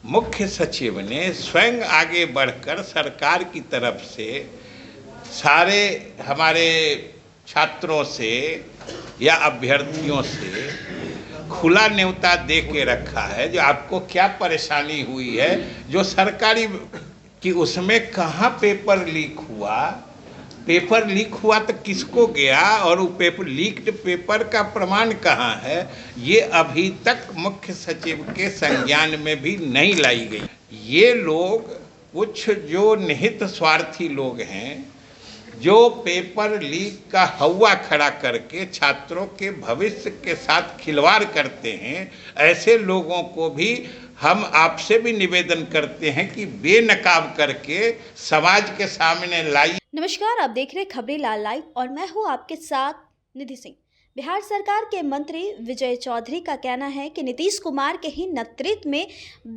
मुख्य सचिव ने स्वयं आगे बढ़कर सरकार की तरफ से सारे हमारे छात्रों से या अभ्यर्थियों से खुला न्योता दे के रखा है। जो आपको क्या परेशानी हुई है जो सरकारी कि उसमें कहाँ पेपर लीक हुआ तो किसको गया और वो पेपर लीक्ड पेपर का प्रमाण कहाँ है, ये अभी तक मुख्य सचिव के संज्ञान में भी नहीं लाई गई। ये लोग कुछ जो निहित स्वार्थी लोग हैं जो पेपर लीक का हवा खड़ा करके छात्रों के भविष्य के साथ खिलवाड़ करते हैं, ऐसे लोगों को भी हम आपसे भी निवेदन करते हैं कि बेनकाब करके समाज के सामने लाइए। नमस्कार, आप देख रहे खबरें लाल लाइव और मैं हूं आपके साथ निधि सिंह। बिहार सरकार के मंत्री विजय चौधरी का कहना है कि नीतीश कुमार के ही नेतृत्व में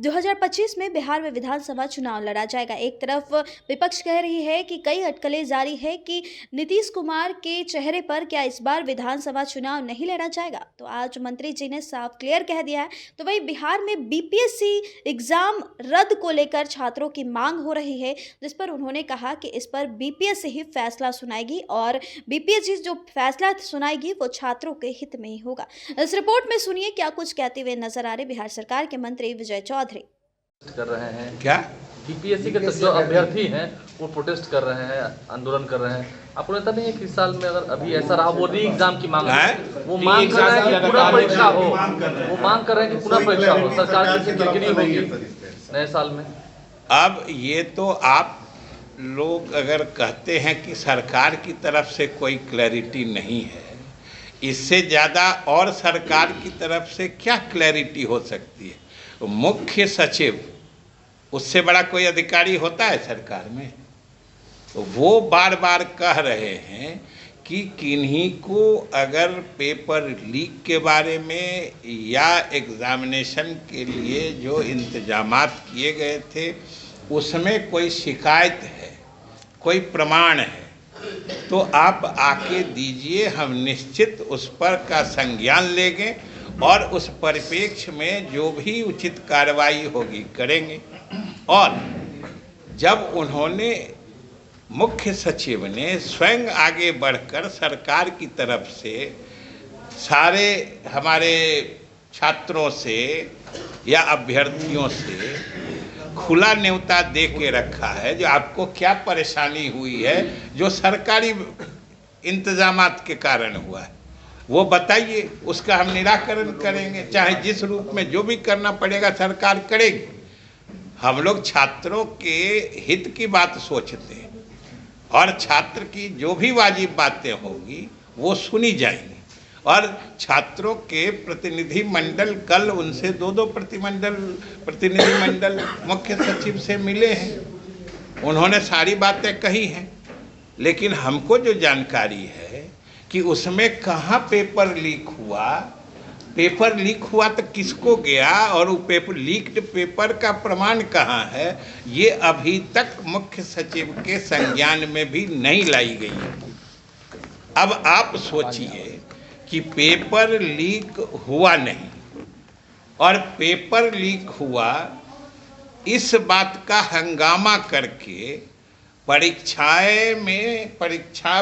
2025 में बिहार में विधानसभा चुनाव लड़ा जाएगा। एक तरफ विपक्ष कह रही है कि कई अटकलें जारी है कि नीतीश कुमार के चेहरे पर क्या इस बार विधानसभा चुनाव नहीं लड़ा जाएगा, तो आज मंत्री जी ने साफ क्लियर कह दिया है। तो वही बिहार में बीपीएससी एग्जाम रद्द को लेकर छात्रों की मांग हो रही है, जिस पर उन्होंने कहा कि इस पर बीपीएससी ही फैसला सुनाएगी और बीपीएससी जो फैसला सुनाएगी वो छात्रों के हित में ही होगा। इस रिपोर्ट में सुनिए क्या कुछ कहते हुए नजर आ रहे बिहार सरकार के मंत्री विजय चौधरी। कर रहे हैं क्या बीपीएससी के जो अभ्यर्थी हैं वो प्रोटेस्ट कर रहे हैं, आंदोलन कर रहे हैं। आपको लगता नहीं है कि इस साल में अगर अभी ऐसा रहा, वो री एग्जाम की मांग है, वो मांग कर रहे हैं कि पुनः परीक्षा हो, वो मांग कर रहे हैं कि पुनः परीक्षा हो, सरकार की किरकिरी होगी नए साल में। अब ये तो आप लोग अगर कहते हैं कि सरकार की तरफ से कोई क्लैरिटी नहीं है, इससे ज़्यादा और सरकार की तरफ से क्या क्लैरिटी हो सकती है। मुख्य सचिव, उससे बड़ा कोई अधिकारी होता है सरकार में? तो वो बार बार कह रहे हैं कि किन्हीं को अगर पेपर लीक के बारे में या एग्जामिनेशन के लिए जो इंतजामात किए गए थे उसमें कोई शिकायत है, कोई प्रमाण है, तो आप आके दीजिए, हम निश्चित उस पर का संज्ञान लेंगे और उस परिप्रेक्ष्य में जो भी उचित कार्रवाई होगी करेंगे। और जब उन्होंने मुख्य सचिव ने स्वयं आगे बढ़कर सरकार की तरफ से सारे हमारे छात्रों से या अभ्यर्थियों से खुला न्योता दे के रखा है। जो आपको क्या परेशानी हुई है जो सरकारी इंतजामात के कारण हुआ है वो बताइए, उसका हम निराकरण करेंगे, चाहे जिस रूप में जो भी करना पड़ेगा सरकार करेगी। हम लोग छात्रों के हित की बात सोचते हैं और छात्र की जो भी वाजिब बातें होगी वो सुनी जाएंगी। और छात्रों के प्रतिनिधि मंडल, कल उनसे दो प्रतिनिधि मंडल मुख्य सचिव से मिले हैं, उन्होंने सारी बातें कही हैं। लेकिन हमको जो जानकारी है कि उसमें कहाँ पेपर लीक हुआ तो किसको गया और वो पेपर लीक्ड पेपर का प्रमाण कहाँ है, ये अभी तक मुख्य सचिव के संज्ञान में भी नहीं लाई गई है। अब आप सोचिए कि पेपर लीक हुआ नहीं और पेपर लीक हुआ, इस बात का हंगामा करके परीक्षा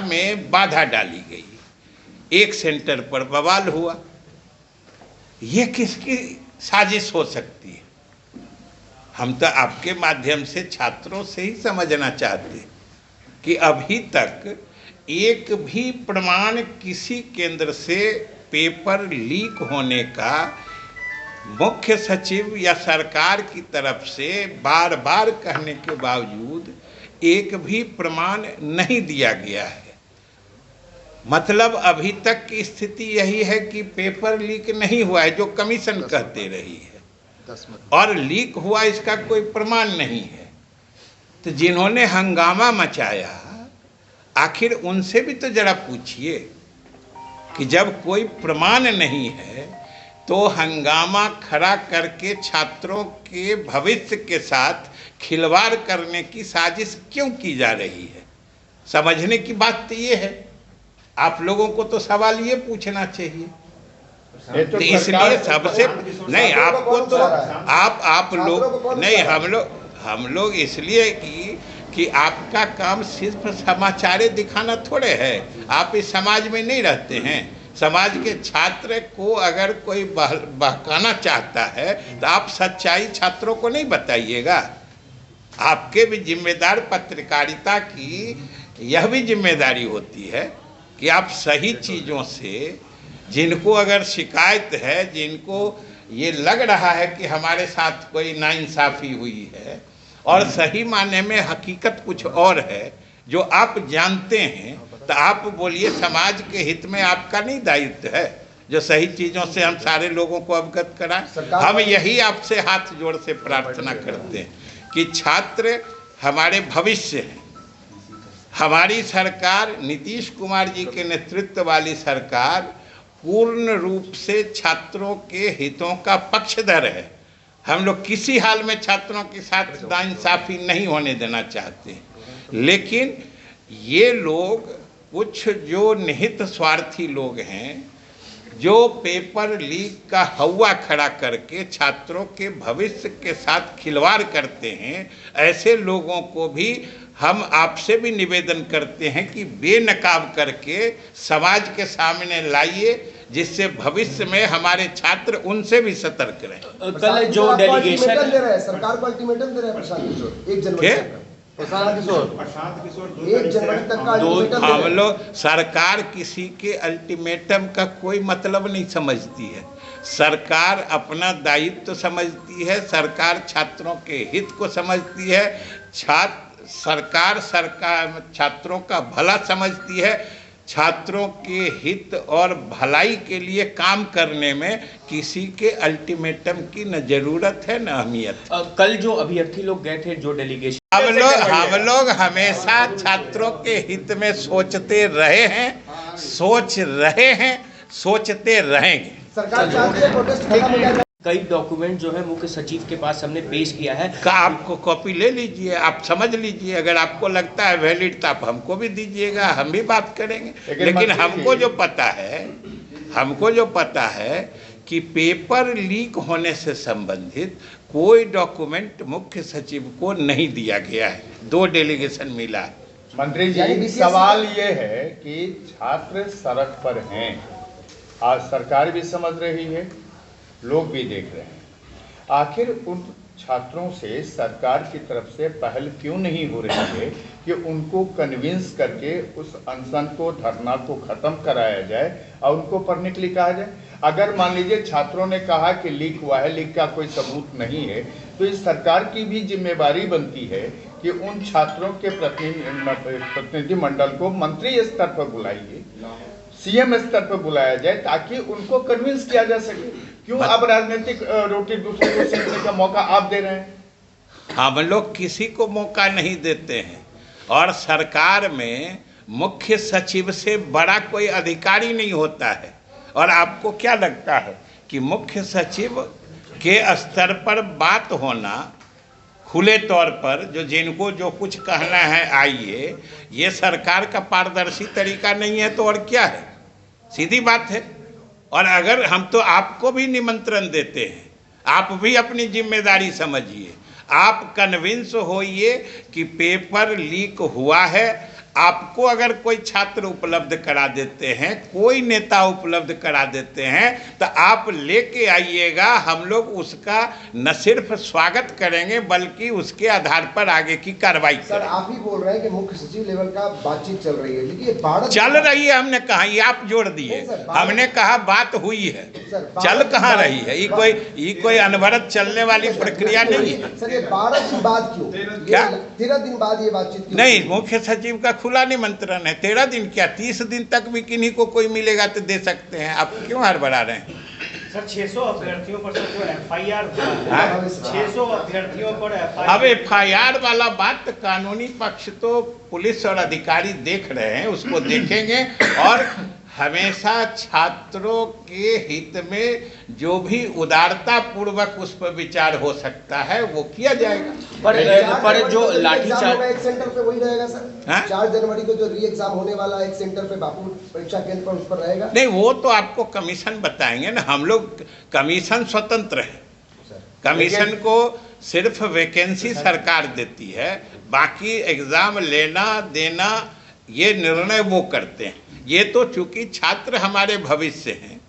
में बाधा डाली गई, एक सेंटर पर बवाल हुआ। ये किसकी साजिश हो सकती है? हम तो आपके माध्यम से छात्रों से ही समझना चाहते हैं कि अभी तक एक भी प्रमाण किसी केंद्र से पेपर लीक होने का मुख्य सचिव या सरकार की तरफ से बार बार कहने के बावजूद एक भी प्रमाण नहीं दिया गया है। मतलब अभी तक की स्थिति यही है कि पेपर लीक नहीं हुआ है जो कमीशन कहते रही है, और लीक हुआ इसका कोई प्रमाण नहीं है। तो जिन्होंने हंगामा मचाया आखिर उनसे भी तो जरा पूछिए कि जब कोई प्रमाण नहीं है तो हंगामा खड़ा करके छात्रों के भविष्य के साथ खिलवाड़ करने की साजिश क्यों की जा रही है। समझने की बात तो ये है, आप लोगों को तो सवाल ये पूछना चाहिए तो इसलिए सबसे नहीं आपको तो आप लोग नहीं हम लोग इसलिए कि आपका काम सिर्फ समाचार दिखाना थोड़े है। आप इस समाज में नहीं रहते हैं। समाज के छात्र को अगर कोई बहकाना चाहता है तो आप सच्चाई छात्रों को नहीं बताइएगा। आपके भी जिम्मेदार पत्रकारिता की यह भी जिम्मेदारी होती है कि आप सही चीज़ों से, जिनको अगर शिकायत है, जिनको ये लग रहा है कि हमारे साथ कोई नाइंसाफ़ी हुई है और सही माने में हकीकत कुछ और है जो आप जानते हैं, तो आप बोलिए। समाज के हित में आपका नहीं दायित्व है जो सही चीज़ों से हम सारे लोगों को अवगत कराएं। हम यही आपसे हाथ जोड़ से प्रार्थना करते हैं कि छात्र हमारे भविष्य हैं। हमारी सरकार, नीतीश कुमार जी के नेतृत्व वाली सरकार पूर्ण रूप से छात्रों के हितों का पक्षधर है। हम लोग किसी हाल में छात्रों के साथ नाइंसाफ़ी नहीं होने देना चाहते। लेकिन ये लोग, कुछ जो निहित स्वार्थी लोग हैं, जो पेपर लीक का हवा खड़ा करके छात्रों के भविष्य के साथ खिलवाड़ करते हैं, ऐसे लोगों को भी हम आपसे भी निवेदन करते हैं कि बेनकाब करके समाज के सामने लाइए, जिससे भविष्य में हमारे छात्र उनसे भी सतर्क रहें। कल जो डेलीगेशन दे रहे हैं, सरकार को अल्टीमेटम दे रहे हैं प्रशांत किशोर 1 जनवरी तक का अल्टीमेटम। हम लोग, सरकार किसी के अल्टीमेटम का कोई मतलब नहीं समझती है। सरकार अपना दायित्व समझती है, सरकार छात्रों के हित को समझती है, सरकार छात्रों का भला समझती है। छात्रों के हित और भलाई के लिए काम करने में किसी के अल्टीमेटम की न जरूरत है न अहमियत। कल जो अभ्यर्थी लोग गए थे, जो डेलीगेशन, हम लोग हमेशा छात्रों के हित में सोचते रहे हैं, सोच रहे हैं, सोचते रहेंगे। सरकार चाहती है प्रोटेस्ट खत्म हो जाए। कई डॉक्यूमेंट जो है मुख्य सचिव के पास हमने पेश किया है। आपको कॉपी ले लीजिए, आप समझ लीजिए। अगर आपको लगता है वैलिड तो आप हमको भी दीजिएगा, हम भी बात करेंगे। लेकिन हमको जो पता है कि पेपर लीक होने से संबंधित कोई डॉक्यूमेंट मुख्य सचिव को नहीं दिया गया है। 2 डेलीगेशन मिला। मंत्री जी, सवाल ये है कि छात्र सड़क पर हैं, आज सरकार भी समझ रही है, लोग भी देख रहे हैं। आखिर उन छात्रों से सरकार की तरफ से पहल क्यों नहीं हो रही है कि उनको कन्विंस करके उस अनशन को, धरना को खत्म कराया जाए और उनको पढ़ने के लिए कहा जाए। अगर मान लीजिए छात्रों ने कहा कि लीक हुआ है, लीक का कोई सबूत नहीं है, तो इस सरकार की भी जिम्मेवारी बनती है कि उन छात्रों के प्रतिनिधि मंडल को मंत्री स्तर पर बुलाइए, सीएम स्तर पर बुलाया जाए, ताकि उनको कन्विंस किया जा सके। क्यों अब राजनीतिक रोटी दूसरे को सेकने का मौका आप दे रहे हैं? हम लोग किसी को मौका नहीं देते हैं, और सरकार में मुख्य सचिव से बड़ा कोई अधिकारी नहीं होता है। और आपको क्या लगता है कि मुख्य सचिव के स्तर पर बात होना, खुले तौर पर जिनको जो कुछ कहना है आइए, ये सरकार का पारदर्शी तरीका नहीं है तो और क्या है? सीधी बात है। और अगर हम तो आपको भी निमंत्रण देते हैं, आप भी अपनी जिम्मेदारी समझिए, आप कन्विंस होइए कि पेपर लीक हुआ है। आपको अगर कोई छात्र उपलब्ध करा देते हैं, कोई नेता उपलब्ध करा देते हैं, तो आप लेके आइएगा। हम लोग उसका न सिर्फ स्वागत करेंगे बल्कि उसके आधार पर आगे की कार्रवाई करेंगे। सर, आप ही बोल रहे हैं कि मुख्य सचिव लेवल का बातचीत चल रही है, देखिए चल रही है। हमने कहा, ये आप जोड़ दिए। हमने कहा बात हुई है, चल कहाँ रही है? ये कोई अनवरत चलने वाली प्रक्रिया नहीं है। सर, ये 12 दिन बाद क्यों? क्या 13 दिन बाद ये बातचीत क्यों? नहीं, मुख्य सचिव का खुला निमंत्रण है। 13 दिन क्या, 30 दिन तक भी किन्हीं को कोई मिलेगा तो दे सकते हैं। आप क्यों हड़बड़ा रहे हैं? सर, 600 अभ्यर्थियों पर जो एफआईआर हुआ है, 600 अभ्यर्थियों पर अब एफआईआर वाला बात, कानूनी पक्ष तो पुलिस और अधिकारी देख रहे हैं, उसको देखेंगे। और हमेशा छात्रों के हित में जो भी उदारता पूर्वक उस पर विचार हो सकता है वो किया जाएगा। पर जो लाठीचार्ज एक सेंटर पे वही रहेगा सर, हाँ? 4 जनवरी को जो री एग्जाम होने वाला है एक सेंटर पे बापू परीक्षा केंद्र पर उस पर रहेगा। नहीं, वो तो आपको कमीशन बताएंगे ना। हम लोग कमीशन स्वतंत्र है, कमीशन को सिर्फ वैकेंसी सरकार देती है, बाकी एग्जाम लेना देना ये निर्णय वो करते हैं। ये तो चूंकि छात्र हमारे भविष्य हैं,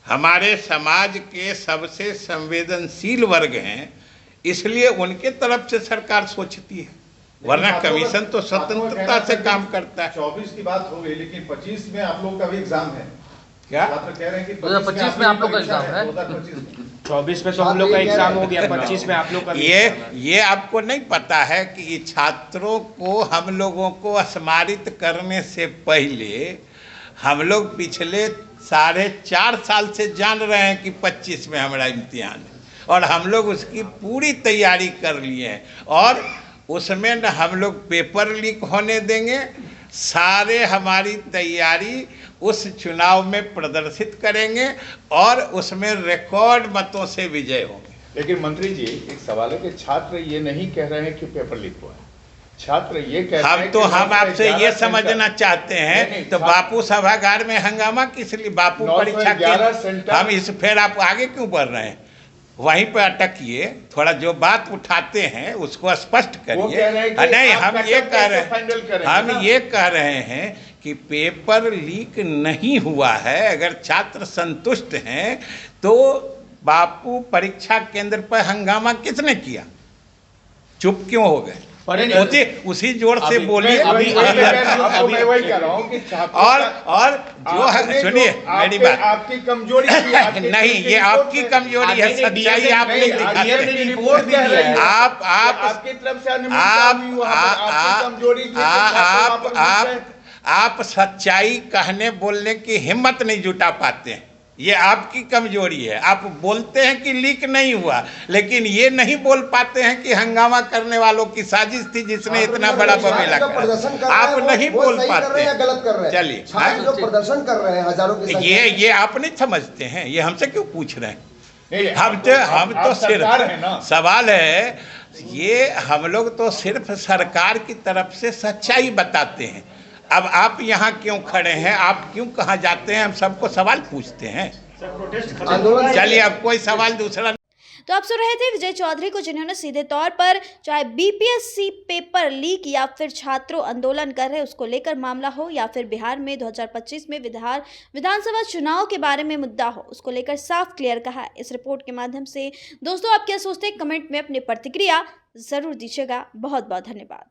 हमारे समाज के सबसे संवेदनशील वर्ग हैं, इसलिए उनके तरफ से सरकार सोचती है, वरना कमीशन तो स्वतंत्रता से काम करता है। 24 की बात हो गई, लेकिन 25 में आप लोग का भी एग्जाम है। क्या छात्र कह रहे हैं कि 2025 में आप लोग का एग्जाम है? 2025 में 24 में तो हम लोग का एग्जाम हो गया, 25 में आप लोग का ये आपको नहीं पता है कि छात्रों को हम लोगों को स्मारित करने से पहले हम लोग पिछले 4.5 साल से जान रहे हैं कि 25 में हमारा इम्तिहान है, और हम लोग उसकी पूरी तैयारी कर लिए हैं, और उसमें न हम लोग पेपर लीक होने देंगे। सारे हमारी तैयारी उस चुनाव में प्रदर्शित करेंगे और उसमें रिकॉर्ड मतों से विजय होंगे। लेकिन मंत्री जी, एक सवाल है कि छात्र ये नहीं कह रहे हैं कि पेपर लीक हुआ है, छात्र ये कह रहे हैं हम आपसे ये समझना चाहते हैं तो बापू सभागार में हंगामा किस लिए? बापू परीक्षा के हम इस फिर आप आगे क्यों बढ़ रहे हैं? वहीं पर अटकिए, थोड़ा जो बात उठाते हैं उसको स्पष्ट करिए। नहीं, हम ये कह रहे हैं कि पेपर लीक नहीं हुआ है। अगर छात्र संतुष्ट हैं तो बापू परीक्षा केंद्र पर हंगामा किसने किया? चुप क्यों हो गए? उसी जोर से बोलिए। मैं वही कह रहा हूँ कि और जो है, सुनिए मेरी बात, आपकी कमजोरी नहीं, ये आपकी कमजोरी है, सच्चाई आप नहीं दिखाते। आप सच्चाई कहने बोलने की हिम्मत नहीं जुटा पाते हैं, ये आपकी कमजोरी है। आप बोलते हैं कि लीक नहीं हुआ, लेकिन ये नहीं बोल पाते हैं कि हंगामा करने वालों की साजिश थी जिसने इतना बड़ा बमेला करा। आप नहीं बोल पाते हैं, गलत कर रहे हैं। चलिए, जो प्रदर्शन कर रहे हैं हजारों की, ये आप नहीं समझते हैं, ये हमसे क्यों पूछ रहे हैं? हम तो सिर्फ सवाल है, ये हम लोग तो सिर्फ सरकार की तरफ से सच्चाई बताते हैं। अब आप यहाँ क्यों खड़े हैं, आप क्यों कहाँ जाते हैं, हम सबको सवाल पूछते हैं। चलिए, अब कोई सवाल दूसरा। तो आप सुन रहे थे विजय चौधरी को, जिन्होंने सीधे तौर पर चाहे बीपीएससी पेपर लीक या फिर छात्रों आंदोलन कर रहे उसको लेकर मामला हो, या फिर बिहार में 2025 में विधानसभा चुनाव के बारे में मुद्दा हो, उसको लेकर साफ क्लियर कहा है इस रिपोर्ट के माध्यम से। दोस्तों, आप क्या सोचते हैं? कमेंट में अपनी प्रतिक्रिया जरूर दीजिएगा। बहुत बहुत धन्यवाद।